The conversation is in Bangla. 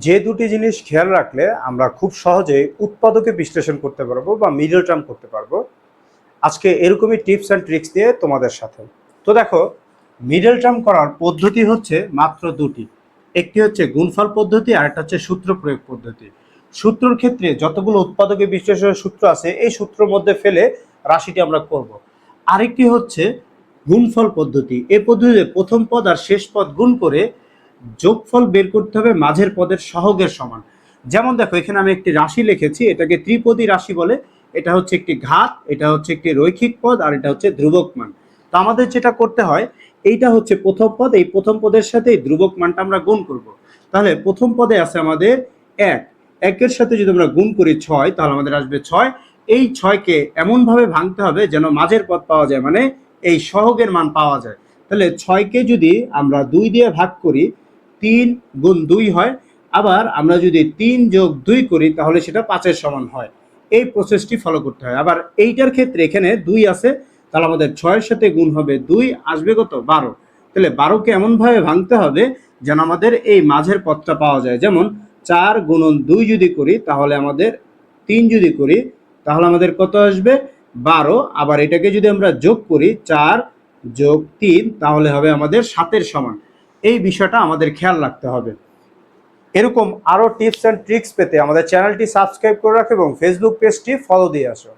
যে দুটি জিনিস খেয়াল রাখলে আমরা খুব সহজে উৎপাদকে বিশ্লেষণ করতে পারবো বা মিডল টার্ম করতে পারবো, আজকে এরকমই টিপস অ্যান্ড ট্রিক্স দিয়ে তোমাদের সাথে। তো দেখো, মিডল টার্ম করার পদ্ধতি হচ্ছে মাত্র দুটি। একটি হচ্ছে গুণফল পদ্ধতি আর একটা হচ্ছে সূত্র প্রয়োগ পদ্ধতি। সূত্রর ক্ষেত্রে যতগুলো উৎপাদকে বিশ্লেষণের সূত্র আছে এই সূত্রের মধ্যে ফেলে রাশিটি আমরা করব। আরেকটি হচ্ছে গুণফল পদ্ধতি। এই পদ্ধতিতে প্রথম পদ আর শেষ পদ গুণ করে যোগফল বের করতে হবে মাঝের পদের সহগের সমান। যেমন দেখো, এখানে আমি একটি রাশি লিখেছি, এটাকে ত্রিপদী রাশি বলে। এটা হচ্ছে একটি ঘাত, এটা হচ্ছে একটি রৈখিক পদ, আর এটা হচ্ছে ধ্রুবক মান। তো আমাদের যেটা করতে হয়, এইটা হচ্ছে প্রথম পদ, এই প্রথম পদের সাথে এই ধ্রুবক মানটা আমরা গুণ করব। তাহলে প্রথম পদে আছে আমাদের এক, একের সাথে যদি আমরা গুণ করি ছয়, তাহলে আমাদের আসবে ছয়। এই ছয়কে এমনভাবে ভাঙতে হবে যেন মাঝের পদ পাওয়া যায়, মানে এই সহগের মান পাওয়া যায়। তাহলে ছয়কে যদি আমরা দুই দিয়ে ভাগ করি, 3 গুণ 2 হয়। আবার আমরা যদি 3 যোগ 2 করি তাহলে সেটা 5-এর সমান হয়। এই প্রসেসটি ফলো করতে হয়। আবার এইটার ক্ষেত্রে এখানে 2 আছে, তাহলে আমাদের 6-এর সাথে গুণ হবে 2, আসবে কত? 12। তাহলে 12কে এমনভাবে ভাঙতে হবে যেন আমাদের এই মাঝের পদটা পাওয়া যায়। যেমন 4 গুণন 2 যদি করি তাহলে আমাদের 3 যদি করি তাহলে আমাদের কত আসবে? 12। আবার এটাকে যদি আমরা যোগ করি 4 যোগ 3 তাহলে হবে আমাদের 7-এর সমান। এই বিষয়টা আমাদের খেয়াল রাখতে হবে। এরকম আরও টিপস অ্যান্ড ট্রিক্স পেতে আমাদের চ্যানেলটি সাবস্ক্রাইব করে রাখো এবং ফেসবুক পেজটি ফলো দিয়ে আসো।